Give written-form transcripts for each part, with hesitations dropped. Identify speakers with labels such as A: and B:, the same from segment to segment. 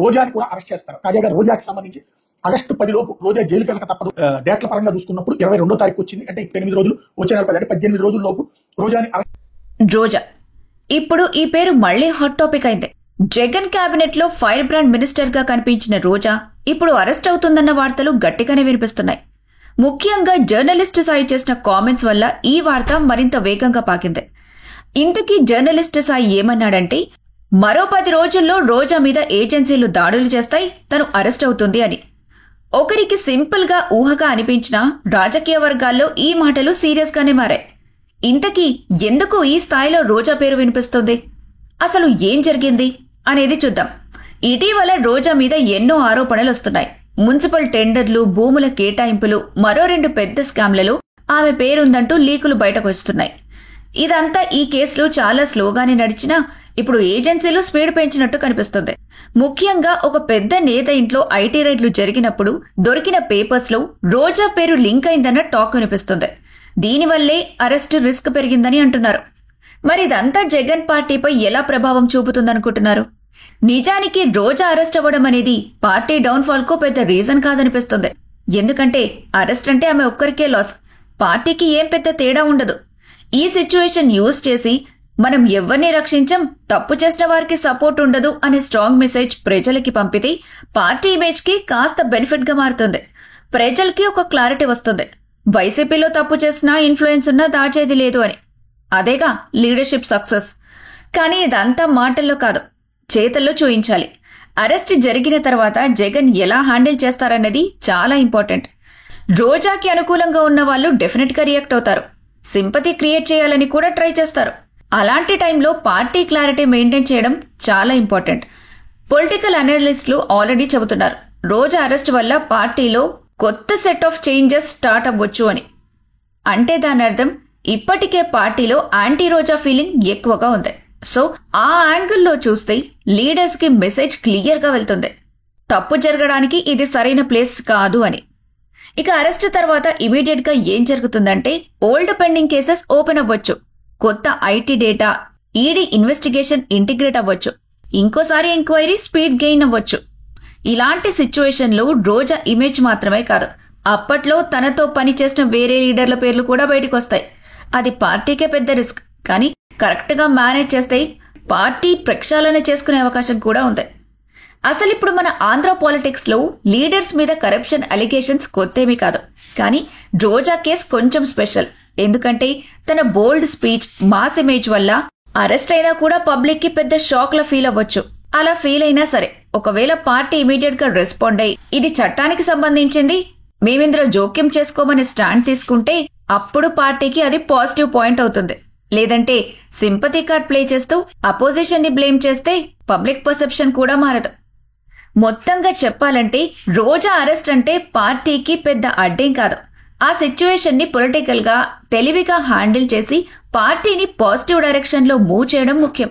A: రోజాని కూడా అరెస్ట్ చేస్తారు. తాజాగా రోజాకి సంబంధించి ఆగస్టు 10 లోపు రోజా జైలుకి వెళ్ళక తప్పదు. డేట్ల పరంగా చూసుకున్నప్పుడు 22వ తారీఖు వచ్చింది. అంటే 8 రోజులు, వచ్చే నెల 10 అంటే 18 రోజుల లోపు రోజాని
B: రోజా ఇప్పుడు ఈ పేరు మళ్లీ హాట్ టాపిక్ అయింది. జగన్ కేబినెట్ లో ఫైర్ బ్రాండ్ మినిస్టర్ గా కనిపించిన రోజా ఇప్పుడు అరెస్ట్ అవుతుందన్న వార్తలు గట్టిగానే వినిపిస్తున్నాయి. ముఖ్యంగా జర్నలిస్ట్ సాయి చేసిన కామెంట్స్ వల్ల ఈ వార్త మరింత వేగంగా పాకింది. ఇంతకీ జర్నలిస్ట్ సాయి ఏమన్నాడంటే, మరో 10 రోజుల్లో రోజా మీద ఏజెన్సీలు దాడులు చేస్తాయి, తను అరెస్ట్ అవుతుంది అని. ఒకరికి సింపుల్ గా ఊహగా అనిపించినా రాజకీయ వర్గాల్లో ఈ మాటలు సీరియస్ గానే మారాయి. ఇంతకీ ఎందుకు ఈ స్థాయిలో రోజా పేరు వినిపిస్తుంది, అసలు ఏం జరిగింది అనేది చూద్దాం. ఇటీవల రోజా మీద ఎన్నో ఆరోపణలు వస్తున్నాయి. మున్సిపల్ టెండర్లు, భూముల కేటాయింపులు, మరో 2 పెద్ద స్కామ్లలో ఆమె పేరుందంటూ లీకులు బయటకు వస్తున్నాయి. ఇదంతా ఈ కేసులో చాలా స్లోగానే నడిచినా ఇప్పుడు ఏజెన్సీలు స్పీడ్ పెంచినట్టు కనిపిస్తుంది. ముఖ్యంగా ఒక పెద్ద నేత ఇంట్లో ఐటీ రైడ్లు జరిగినప్పుడు దొరికిన పేపర్స్ లో రోజా పేరు లింక్ అయిందన్న టాక్ కనిపిస్తుంది. దీనివల్లే అరెస్ట్ రిస్క్ పెరిగిందని అంటున్నారు. మరి ఇదంతా జగన్ పార్టీపై ఎలా ప్రభావం చూపుతుందనుకుంటున్నారు? నిజానికి రోజా అరెస్ట్ అవ్వడం అనేది పార్టీ డౌన్ఫాల్ కు పెద్ద రీజన్ కాదనిపిస్తుంది. ఎందుకంటే అరెస్ట్ అంటే ఆమె ఒక్కరికే లాస్, పార్టీకి ఏం పెద్ద తేడా ఉండదు. ఈ సిచ్యువేషన్ యూజ్ చేసి మనం ఎవరిని రక్షించం, తప్పు చేసిన వారికి సపోర్ట్ ఉండదు అనే స్ట్రాంగ్ మెసేజ్ ప్రజలకి పంపితే పార్టీ ఇమేజ్ కి కాస్త బెనిఫిట్ గా మారుతుంది. ప్రజలకి ఒక క్లారిటీ వస్తుంది, వైసీపీలో తప్పు చేసినా ఇన్ఫ్లుయెన్స్ ఉన్నా దాచేది లేదు అని. అదేగా లీడర్షిప్ సక్సెస్. కానీ ఇదంతా మాటల్లో కాదు, చేతల్లో చూయించాలి. అరెస్ట్ జరిగిన తర్వాత జగన్ ఎలా హ్యాండిల్ చేస్తారన్నది చాలా ఇంపార్టెంట్. రోజాకి అనుకూలంగా ఉన్న వాళ్ళు డెఫినెట్ గా రియాక్ట్ అవుతారు, సింపతి క్రియేట్ చేయాలని కూడా ట్రై చేస్తారు. అలాంటి టైంలో పార్టీ క్లారిటీ మెయింటైన్ చేయడం చాలా ఇంపార్టెంట్. పొలిటికల్ అనలిస్టులు ఆల్రెడీ చెబుతున్నారు, రోజా అరెస్ట్ వల్ల పార్టీలో కొత్త సెట్ ఆఫ్ చేంజెస్ స్టార్ట్ అవ్వచ్చు అని. అంటే దాని అర్థం ఇప్పటికే పార్టీలో యాంటీ రోజా ఫీలింగ్ ఎక్కువగా ఉంది. సో ఆ యాంగిల్లో చూస్తే లీడర్స్ కి మెసేజ్ క్లియర్ గా వెళ్తుంది, తప్పు జరగడానికి ఇది సరైన ప్లేస్ కాదు అని. ఇక అరెస్ట్ తర్వాత ఇమీడియట్ గా ఏం జరుగుతుందంటే, ఓల్డ్ పెండింగ్ కేసెస్ ఓపెన్ అవ్వచ్చు, కొత్త IT data, ED investigation integrate అవ్వచ్చు, ఇంకోసారి ఎంక్వైరీ స్పీడ్ గెయిన్ అవ్వచ్చు. ఇలాంటి సిచ్యువేషన్ లో రోజా ఇమేజ్ మాత్రమే కాదు, అప్పట్లో తనతో పనిచేసిన వేరే లీడర్ల పేర్లు కూడా బయటకు వస్తాయి. అది పార్టీకే పెద్ద రిస్క్. కానీ కరెక్ట్ గా మేనేజ్ చేస్తే పార్టీ ప్రక్షాళన చేసుకునే అవకాశం కూడా ఉంది. అసలు ఇప్పుడు మన ఆంధ్ర పాలిటిక్స్ లో లీడర్స్ మీద కరప్షన్ అలిగేషన్స్ కొత్తేమీ కాదు. కానీ రోజా కేస్ కొంచెం స్పెషల్. ఎందుకంటే తన బోల్డ్ స్పీచ్, మాస్ ఇమేజ్ వల్ల అరెస్ట్ అయినా కూడా పబ్లిక్ కి పెద్ద షాక్ లా ఫీల్ అవ్వచ్చు. అలా ఫీల్ అయినా సరే ఒకవేళ పార్టీ ఇమీడియట్ గా రెస్పాండ్ అయ్యి ఇది చట్టానికి సంబంధించింది, మేమిందులో జోక్యం చేసుకోమని స్టాండ్ తీసుకుంటే అప్పుడు పార్టీకి అది పాజిటివ్ పాయింట్ అవుతుంది. లేదంటే సింపతి కార్డ్ ప్లే చేస్తూ అపోజిషన్ ని బ్లేమ్ చేస్తే పబ్లిక్ పర్సెప్షన్ కూడా మారదు. మొత్తంగా చెప్పాలంటే రోజా అరెస్ట్ అంటే పార్టీకి పెద్ద అడ్డేం కాదు. ఆ సిచ్యువేషన్ ని పొలిటికల్ గా తెలివిగా హ్యాండిల్ చేసి పార్టీని పాజిటివ్ డైరెక్షన్ లో మూవ్ చేయడం ముఖ్యం.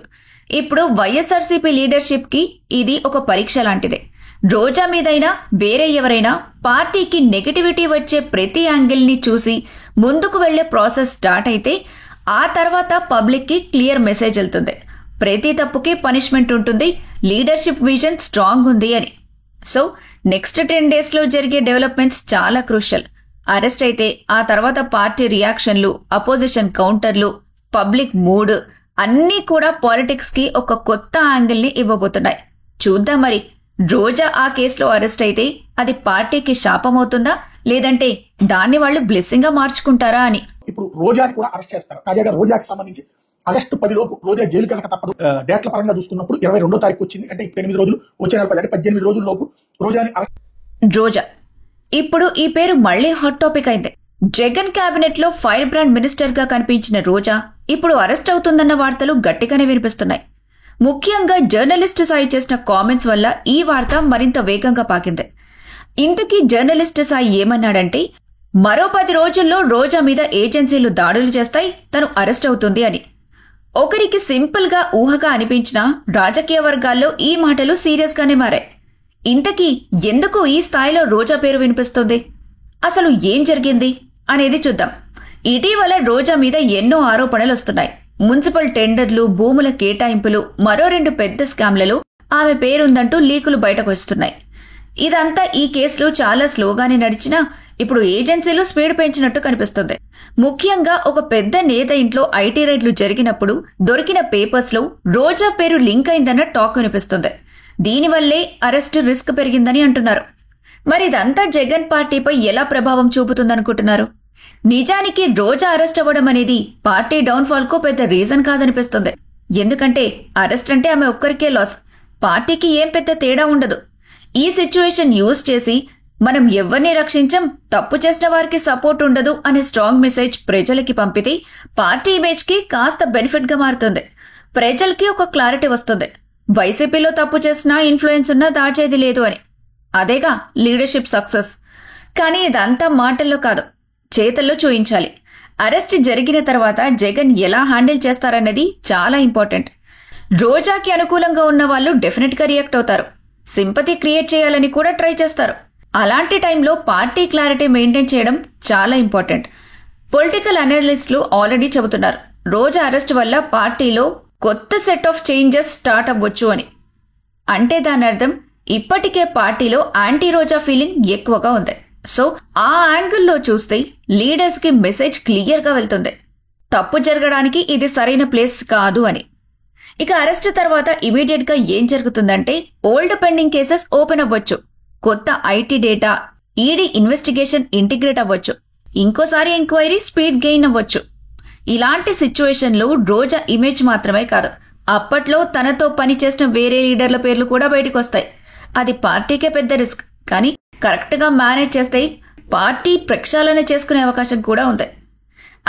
B: ఇప్పుడు వైఎస్ఆర్సీపీ లీడర్షిప్ కి ఇది ఒక పరీక్ష లాంటిదే. రోజా మీదైనా వేరే ఎవరైనా పార్టీకి నెగటివిటీ వచ్చే ప్రతి యాంగిల్ ని చూసి ముందుకు వెళ్లే ప్రాసెస్ స్టార్ట్ అయితే ఆ తర్వాత పబ్లిక్ కి క్లియర్ మెసేజ్ వెళ్తుంది, ప్రతి తప్పుకి పనిష్మెంట్ ఉంటుంది, లీడర్షిప్ విజన్ స్ట్రాంగ్ ఉంది అని. సో నెక్స్ట్ 10 days లో జరిగే డెవలప్మెంట్స్ చాలా క్రూషియల్. అరెస్ట్ అయితే ఆ తర్వాత పార్టీ రియాక్షన్లు, అపోజిషన్ కౌంటర్లు, పబ్లిక్ మూడ్ అన్నీ కూడా పాలిటిక్స్ కి ఒక కొత్త యాంగిల్ ని ఇవ్వబోతున్నాయి. చూద్దాం మరి రోజా ఆ కేసులో అరెస్ట్ అయితే అది పార్టీకి శాపమవుతుందా, లేదంటే దాన్ని వాళ్ళు బ్లెస్సింగ్ గా మార్చుకుంటారా అని.
A: ఇప్పుడు రోజాని కూడా అరెస్ట్ చేస్తారు. తాజాగా రోజాకి సంబంధించి ఆగస్టు 10 లోపు రోజా జైలుకి వెళ్ళక తప్పదు. డేట్ల పరంగా చూసుకున్నప్పుడు 22వ తారీఖు వచ్చింది. అంటే 8 రోజులు, వచ్చే నెల 10 అంటే 18 రోజుల లోపు రోజాని
B: రోజా ఇప్పుడు ఈ పేరు మళ్లీ హాట్ టాపిక్ అయింది. జగన్ కేబినెట్ లో ఫైర్ బ్రాండ్ మినిస్టర్ గా కనిపించిన రోజా ఇప్పుడు అరెస్ట్ అవుతుందన్న వార్తలు గట్టిగానే వినిపిస్తున్నాయి. ముఖ్యంగా జర్నలిస్ట్ సాయి చేసిన కామెంట్స్ వల్ల ఈ వార్త మరింత వేగంగా పాకింది. ఇంతకీ జర్నలిస్ట్ సాయి ఏమన్నాడంటే, మరో 10 రోజుల్లో రోజా మీద ఏజెన్సీలు దాడులు చేస్తాయి, తను అరెస్ట్ అవుతుంది అని. ఒకరికి సింపుల్ గా ఊహగా అనిపించినా రాజకీయ వర్గాల్లో ఈ మాటలు సీరియస్ గానే మారాయి. ఇంతకీ ఎందుకు ఈ స్థాయిలో రోజా పేరు వినిపిస్తుంది, అసలు ఏం జరిగింది అనేది చూద్దాం. ఇటీవల రోజా మీద ఎన్నో ఆరోపణలు వస్తున్నాయి. మున్సిపల్ టెండర్లు, భూముల కేటాయింపులు, మరో 2 పెద్ద స్కామ్లలో ఆమె పేరుందంటూ లీకులు బయటకు వస్తున్నాయి. ఇదంతా ఈ కేసులో చాలా స్లోగానే నడిచినా ఇప్పుడు ఏజెన్సీలు స్పీడ్ పెంచినట్టు కనిపిస్తుంది. ముఖ్యంగా ఒక పెద్ద నేత ఇంట్లో ఐటీ రైడ్లు జరిగినప్పుడు దొరికిన పేపర్స్ లో రోజా పేరు లింక్ అయిందన్న టాక్ వినిపిస్తుంది. దీనివల్లే అరెస్టు రిస్క్ పెరిగిందని అంటున్నారు. మరి ఇదంతా జగన్ పార్టీపై ఎలా ప్రభావం చూపుతుందనుకుంటున్నారు? నిజానికి రోజా అరెస్ట్ అవ్వడం అనేది పార్టీ డౌన్ఫాల్ కు పెద్ద రీజన్ కాదనిపిస్తుంది. ఎందుకంటే అరెస్ట్ అంటే ఆమె ఒక్కరికే లాస్, పార్టీకి ఏం పెద్ద తేడా ఉండదు. ఈ సిచ్యువేషన్ యూజ్ చేసి మనం ఎవరిని రక్షించం, తప్పు చేసిన వారికి సపోర్ట్ ఉండదు అనే స్ట్రాంగ్ మెసేజ్ ప్రజలకి పంపితే పార్టీ ఇమేజ్ కి కాస్త బెనిఫిట్ గా మారుతుంది. ప్రజలకి ఒక క్లారిటీ వస్తుంది, వైసీపీలో తప్పు చేసినా ఇన్ఫ్లుయెన్స్ ఉన్నా దాచేది లేదు అని. అదేగా లీడర్షిప్ సక్సెస్. కానీ ఇదంతా మాటల్లో కాదు, చేతల్లో చూయించాలి. అరెస్ట్ జరిగిన తర్వాత జగన్ ఎలా హ్యాండిల్ చేస్తారన్నది చాలా ఇంపార్టెంట్. రోజాకి అనుకూలంగా ఉన్న వాళ్ళు డెఫినెట్ గా రియాక్ట్ అవుతారు, సింపతి క్రియేట్ చేయాలని కూడా ట్రై చేస్తారు. అలాంటి టైంలో పార్టీ క్లారిటీ మెయింటైన్ చేయడం చాలా ఇంపార్టెంట్. పొలిటికల్ అనలిస్టులు ఆల్రెడీ చెబుతున్నారు, రోజా అరెస్ట్ వల్ల పార్టీలో కొత్త సెట్ ఆఫ్ చేంజెస్ స్టార్ట్ అవ్వచ్చు అని. అంటే దాని అర్థం ఇప్పటికే పార్టీలో యాంటీ రోజా ఫీలింగ్ ఎక్కువగా ఉంది. సో ఆ యాంగిల్లో చూస్తే లీడర్స్ కి మెసేజ్ క్లియర్ గా వెళ్తుంది, తప్పు జరగడానికి ఇది సరైన ప్లేస్ కాదు అని. ఇక అరెస్ట్ తర్వాత ఇమీడియట్ గా ఏం జరుగుతుందంటే ఓల్డ్ పెండింగ్ కేసెస్ ఓపెన్ అవ్వచ్చు, కొత్త IT data, ED investigation integrate అవ్వచ్చు, ఇంకోసారి ఎంక్వైరీ స్పీడ్ గెయిన్ అవ్వచ్చు. ఇలాంటి సిచ్యువేషన్ లో రోజా ఇమేజ్ మాత్రమే కాదు, అప్పట్లో తనతో పనిచేసిన వేరే లీడర్ల పేర్లు కూడా బయటకు వస్తాయి. అది పార్టీకే పెద్ద రిస్క్. కానీ కరెక్ట్ గా మేనేజ్ చేస్తే పార్టీ ప్రక్షాళన చేసుకునే అవకాశం కూడా ఉంది.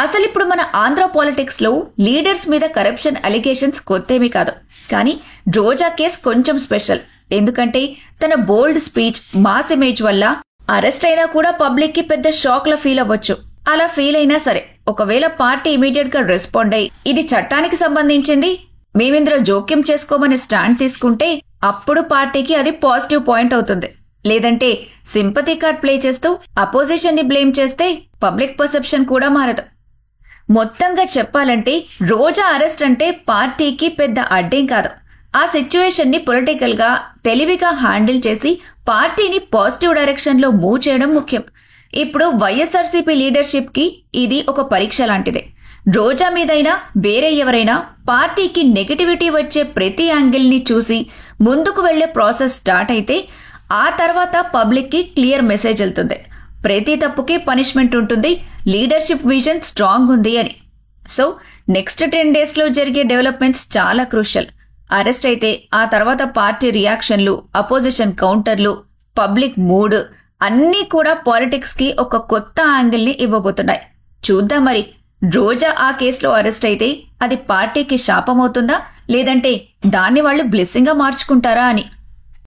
B: అసలు ఇప్పుడు మన ఆంధ్ర పాలిటిక్స్ లో లీడర్స్ మీద కరప్షన్ అలిగేషన్స్ కొత్తేమీ కాదు. కానీ రోజా కేస్ కొంచెం స్పెషల్. ఎందుకంటే తన బోల్డ్ స్పీచ్, మాస్ ఇమేజ్ వల్ల అరెస్ట్ అయినా కూడా పబ్లిక్ కి పెద్ద షాక్ లా ఫీల్ అవ్వచ్చు. అలా ఫీల్ అయినా సరే ఒకవేళ పార్టీ ఇమీడియట్ గా రెస్పాండ్ అయ్యి ఇది చట్టానికి సంబంధించింది, మేమిందులో జోక్యం చేసుకోమని స్టాండ్ తీసుకుంటే అప్పుడు పార్టీకి అది పాజిటివ్ పాయింట్ అవుతుంది. లేదంటే సింపతి కార్డ్ ప్లే చేస్తూ అపోజిషన్ ని బ్లేమ్ చేస్తే పబ్లిక్ పర్సెప్షన్ కూడా మారదు. మొత్తంగా చెప్పాలంటే రోజా అరెస్ట్ అంటే పార్టీకి పెద్ద అడ్డేం కాదు. ఆ సిచ్యువేషన్ ని పొలిటికల్ గా తెలివిగా హ్యాండిల్ చేసి పార్టీని పాజిటివ్ డైరెక్షన్ లో మూవ్ చేయడం ముఖ్యం. ఇప్పుడు వైఎస్ఆర్సీపీ లీడర్షిప్ కి ఇది ఒక పరీక్ష లాంటిదే. రోజా మీదైనా వేరే ఎవరైనా పార్టీకి నెగటివిటీ వచ్చే ప్రతి యాంగిల్ ని చూసి ముందుకు వెళ్లే ప్రాసెస్ స్టార్ట్ అయితే ఆ తర్వాత పబ్లిక్ కి క్లియర్ మెసేజ్ వెళ్తుంది, ప్రతి తప్పుకి పనిష్మెంట్ ఉంటుంది, లీడర్షిప్ విజన్ స్ట్రాంగ్ ఉంది అని. సో నెక్స్ట్ 10 days లో జరిగే డెవలప్మెంట్స్ చాలా క్రూషియల్. అరెస్ట్ అయితే ఆ తర్వాత పార్టీ రియాక్షన్లు, అపోజిషన్ కౌంటర్లు, పబ్లిక్ మూడ్ అన్నీ కూడా పాలిటిక్స్ కి ఒక కొత్త యాంగిల్ ని ఇవ్వబోతున్నాయి. చూద్దాం మరి రోజా ఆ కేసులో అరెస్ట్ అయితే అది పార్టీకి శాపమవుతుందా, లేదంటే దాన్ని వాళ్ళు బ్లెస్సింగ్ గా మార్చుకుంటారా అని.